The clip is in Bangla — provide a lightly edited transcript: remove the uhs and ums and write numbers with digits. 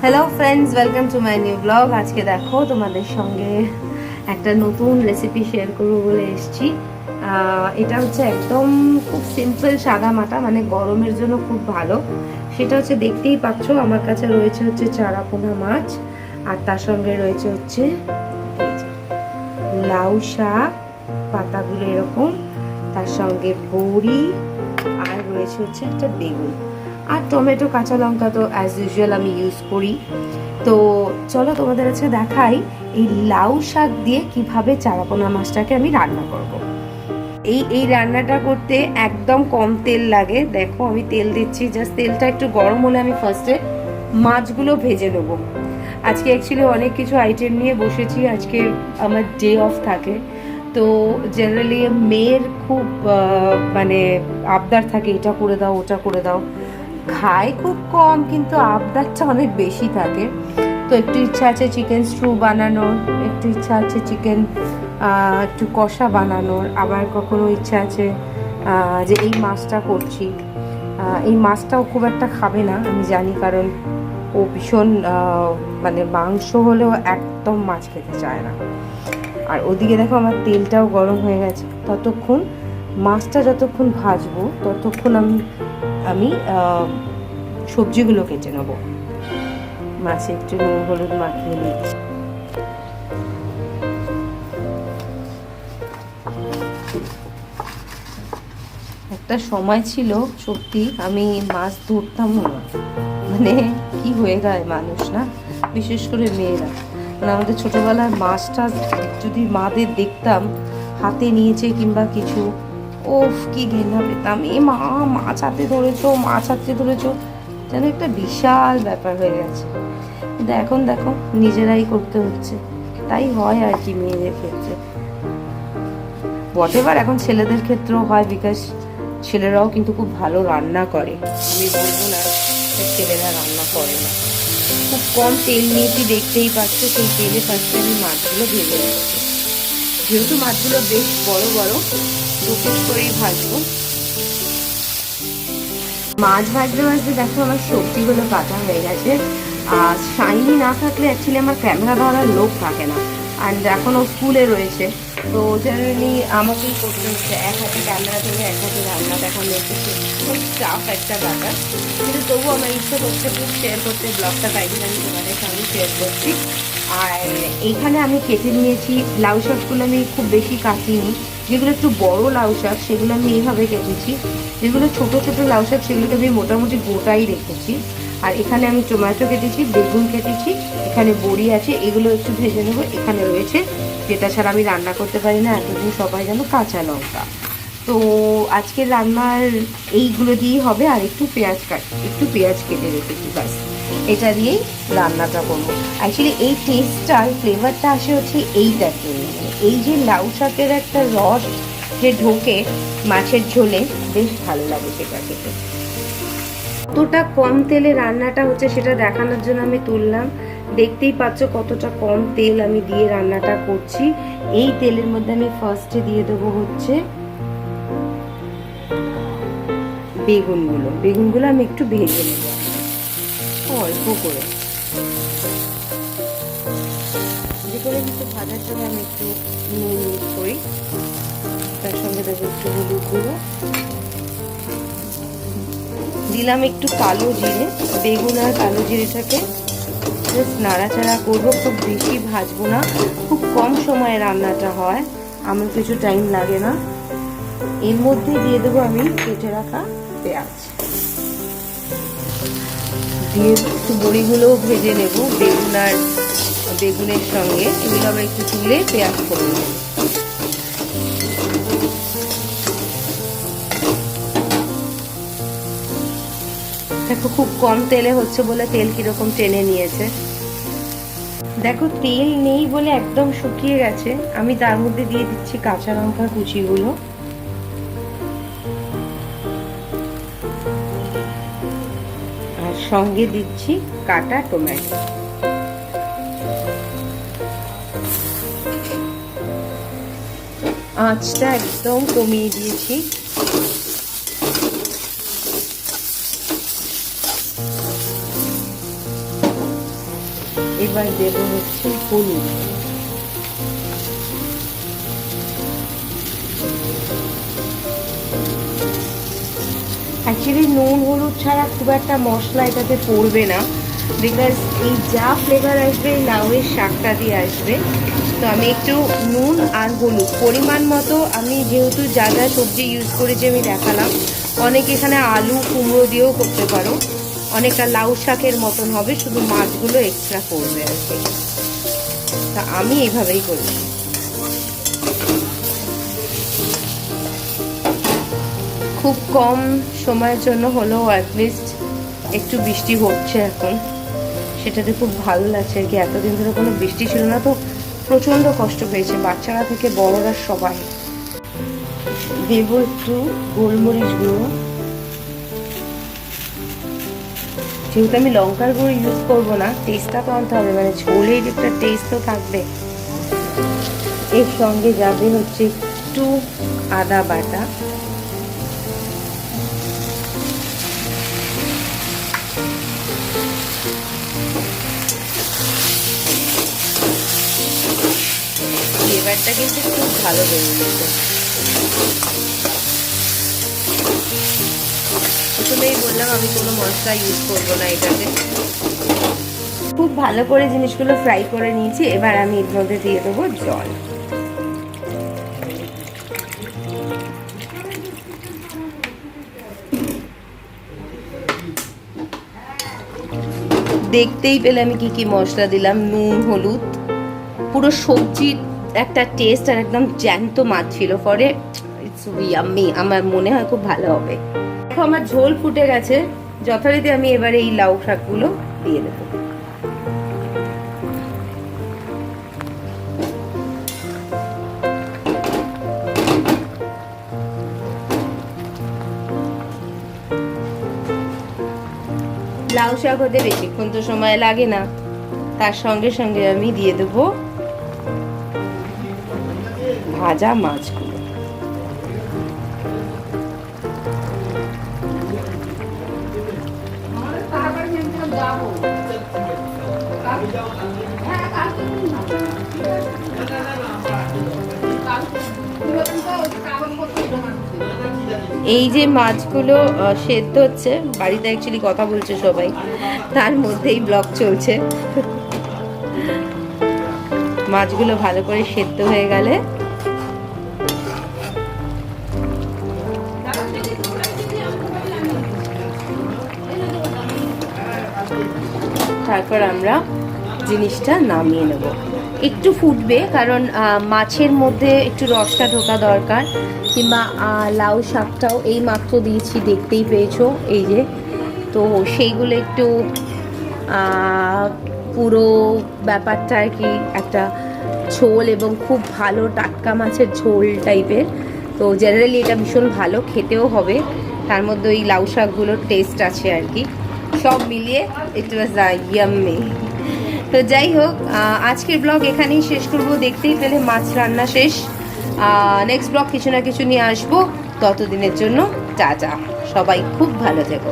Hello friends, welcome to my new blog. আজকে দেখো তোমাদের সঙ্গে একটা নতুন রেসিপি শেয়ার করবো বলে এসেছি। এটা হচ্ছে একদম খুব সিম্পল সাদা মাটা, মানে গরমের জন্য খুব ভালো। সেটা হচ্ছে দেখতেই পাচ্ছ, আমার কাছে রয়েছে হচ্ছে চারাপোনা মাছ, আর তার সঙ্গে রয়েছে হচ্ছে লাউ শাক, পাতাগুলো এরকম, তার সঙ্গে বড়ি, আর রয়েছে হচ্ছে একটা বেগুন, আর টমেটো, কাঁচা লঙ্কা তো অ্যাজ ইউজুয়াল আমি ইউজ করি। তো চলো তোমাদের কাছে দেখাই এই লাউ শাক দিয়ে কিভাবে চারাপোনা মাছটাকে আমি রান্না করব। এই রান্নাটা করতে একদম কম তেল লাগে। দেখো আমি তেল দিচ্ছি, জাস্ট তেলটা একটু গরম হলে আমি ফার্স্টে মাছগুলো ভেজে নেবো। আজকে অ্যাকচুয়ালি অনেক কিছু আইটেম নিয়ে বসেছি, আজকে আমার ডে অফ থাকে। তো জেনারেলি মেয়ের খুব মানে আবদার থাকে, এটা করে দাও ওটা করে দাও। খায় খুব কম, কিন্তু আবদারটা অনেক বেশি থাকে। তো একটু ইচ্ছা আছে চিকেন স্ট্রু বানানোর, একটু ইচ্ছা আছে চিকেন একটু কষা বানানোর, আবার কখনো ইচ্ছা আছে যে এই মাছটা করছি। এই মাছটাও খুব একটা খাবে না আমি জানি, কারণ ও ভীষণ মানে মাংস হলেও একদম মাছ খেতে চায় না। আর ওদিকে দেখো আমার তেলটাও গরম হয়ে গেছে। ততক্ষণ মাছটা যতক্ষণ ভাজবো ততক্ষণ আমি সবজিগুলো কেটে নেব। মাছে একটু নুন হলুদ মাখিয়ে নিচ্ছি। একটা সময় ছিল সত্যি আমি মাছ ধরতাম না, মানে কি হয়ে যায় মানুষ না, বিশেষ করে মেয়েরা। মানে আমাদের ছোটবেলার মাছটা যদি মাদের দেখতাম হাতে নিয়েছে কিংবা কিছু, ওফ কি ঘেন্না পেতাম। এ মা, মাছ হাতে ধরেছো, মাছ হাতে ধরেছো, যেন একটা বিশাল ব্যাপার হয়ে গেছে। কিন্তু এখন দেখো নিজেরাই করতে হচ্ছে, তাই হয় আর কি মেয়েদের ক্ষেত্রে। হোয়াটএভার, এখন ছেলেদের ক্ষেত্রেও হয়, বিকজ ছেলেরাও কিন্তু খুব ভালো রান্না করে। আমি বলবো না ছেলেরা রান্না করে না। খুব কম তেল নিয়েছি, দেখতেই পাচ্ছ। সেই তেলে ফার্স্টে আমি মাছগুলো ভেজে নিচ্ছি। যেহেতু মাছগুলো বেশ বড় বড়, দু পিস করেই ভাজবো। মাছ ভাজতে ভাজতে দেখো আমার সবজিগুলো কাটা হয়ে গেছে। আর শাইনি না থাকলে অ্যাকচুয়ালি আমার ক্যামেরা ধরার লোক থাকে না। আর এখনও স্কুলে রয়েছে, তো জেনারেলি আমাকেই করতে হচ্ছে। এক হাতে ক্যামেরা ধরে এক হাতে রান্না দেখানো হচ্ছে, খুব টাফ একটা ব্যাপার। কিন্তু তবুও আমার ইচ্ছে করছে খুব শেয়ার করতে ব্লগটা, তাই জন্য আমি তোমাদের সঙ্গে শেয়ার করছি। আর এইখানে আমি কেটে নিয়েছি লাউ শাকগুলো, আমি খুব বেশি কাটিনি। যেগুলো একটু বড় লাউ শাক সেগুলো আমি এইভাবে কেটেছি, যেগুলো ছোট ছোট লাউ শাক সেগুলোকে আমি মোটামুটি গোটাই রেখেছি। আর এখানে আমি টমেটো কেটেছি, বেগুন কেটেছি, এখানে বড়ি আছে, এগুলো একটু ভেজে নেবো। এখানে রয়েছে, যেটা ছাড়া আমি রান্না করতে পারি না এতদিন সবাই জানো, কাঁচা লঙ্কা। তো আজকের রান্নার এইগুলো দিয়েই হবে। আর একটু পেঁয়াজ কেটে রেখেছি, ব্যাস এটা দিয়েই রান্নাটা করবো। অ্যাকচুয়ালি এই টেস্টটা, ফ্লেভারটা আসে হচ্ছে এইটার জন্য, এই যে লাউ শাকের একটা রস যে ঢোকে মাছের ঝোলে, বেশ ভালো লাগে সেটা খেতে। কতটা কম তেলে রান্নাটা হচ্ছে সেটা দেখানোর জন্য আমি তুললাম। দেখতেই পাচ্ছ কতটা কম তেল আমি দিয়ে রান্নাটা করছি। এই তেলের মধ্যে আমি ফার্স্টে দিয়ে দেবো হচ্ছে বেগুনগুলো আমি একটু ভেজে নেব অল্প করে। যে করে কিন্তু ভাজার সময় আমি একটু নুন ইউজ করি, তার সঙ্গে দেবো একটু হলুদ গুঁড়ো, দিলাম একটু কালো জিরে। বেগুন আর কালো জিরেটাকে জাস্ট নাড়াচাড়া করবো, খুব বেশি ভাজবো না, খুব কম সময়ে রান্নাটা হয়, আমার কিছু টাইম লাগে না। এর মধ্যে দিয়ে দেবো আমি কেটে রাখা পেঁয়াজ, দিয়ে একটু বড়িগুলোও ভেজে নেব বেগুনের সঙ্গে। এগুলো আবার একটু তুলে পেঁয়াজ করে নেব। দেখো খুব কম তেলে হচ্ছে বলে তেল কিরকম টেনে নিয়েছে। দেখো তেল নেই বলে একদম শুকিয়ে গেছে। আমি তার মধ্যে দিয়ে দিচ্ছি কাঁচা লঙ্কা কুচিগুলো, আর সঙ্গে দিচ্ছি কাটা টমেটো। আঁচটা একদম কমিয়ে দিয়েছি। এবার দেব হচ্ছে হলুদ। অ্যাকচুয়ালি নুন হলুদ ছাড়া খুব একটা মশলা এটাতে পড়বে না, বিকজ এই যা ফ্লেভার আসবে এই লাউয়ের শাকটা দিয়ে আসবে। তো আমি একটু নুন আর হলুদ পরিমাণ মতো, আমি যেহেতু যা যা সবজি ইউজ করেছি আমি দেখালাম, অনেকে এখানে আলু কুমড়ো দিয়েও করতে পারো, অনেকটা লাউ শাকের মতন হবে, শুধু মাছগুলো এক্সট্রা করবে আর কি। তা আমি এইভাবেই করছি। খুব কম সময়ের জন্য হলেও অ্যাটলিস্ট একটু বৃষ্টি হচ্ছে এখন, সেটাতে খুব ভালো লাগছে আর কি। এতদিন ধরে কোনো বৃষ্টি ছিল না, তো প্রচণ্ড কষ্ট পেয়েছে বাচ্চারা থেকে বড়রা সবাই। দেব একটু গোলমরিচ গুঁড়ো, যেহেতু আমি লঙ্কার গুঁড়ো ইউজ করবো না, টেস্টটা তো আনতে হবে, মানে ঝোলের একটা টেস্ট তো থাকবে। এর সঙ্গে যাবে হচ্ছে একটু আদা বাটা, ফ্লেভারটা কিন্তু খুব ভালো বেরিয়েছে। প্রথমেই বললাম আমি কোনো মশলা ইউজ করবো না এটাতে। খুব ভালো করে জিনিসগুলো ফ্রাই করে নিয়েছি, এবার আমি এর মধ্যে দিয়ে দেবো জল। দেখতেই পেলে আমি কি কি মশলা দিলাম, নুন হলুদ, পুরো সবজির একটা টেস্ট, আর একদম জ্যান্ত মাছ ছিল, পরে ইটস ইয়াম্মি। আমার মনে হয় খুব ভালো হবে। দেখো আমার ঝোল ফুটে গেছে যথারীতি, আমি এবারে এই লাউ শাকগুলো দিয়ে দেবো। লাউ শাক হতে বেশিক্ষণ তো সময় লাগে না, তার সঙ্গে সঙ্গে আমি দিয়ে দেবো ভাজা মাছগুলো। এই যে মাছগুলো সেদ্ধ হচ্ছে, বাড়িতে অ্যাকচুয়ালি কথা বলছে সবাই, তার মধ্যেই ব্লগ চলছে। মাছগুলো ভালো করে সেদ্ধ হয়ে গেলে তারপর আমরা জিনিসটা নামিয়ে নেব। একটু ফুটবে, কারণ মাছের মধ্যে একটু রসটা ঢোকা দরকার, কিংবা লাউ শাকটাও এই মাত্র দিয়েছি, দেখতেই পেয়েছো এই যে, তো সেইগুলো একটু পুরো ব্যাপারটা আর কি একটা ঝোল, এবং খুব ভালো টাটকা মাছের ঝোল টাইপের। তো জেনারেলি এটা ভীষণ ভালো খেতেও হবে, তার মধ্যে ওই লাউ শাকগুলোর টেস্ট আছে আর কি, সব মিলিয়ে ইট ওয়াজ ইয়াম্মি। তো যাই হোক, আজকের ব্লগ এখানেই শেষ করব। দেখতেই পেলে মাছ রান্না শেষ। নেক্সট ব্লগ কিছু না কিছু নিয়ে আসবো, ততদিনের জন্য টাটা, সবাই খুব ভালো থেকো।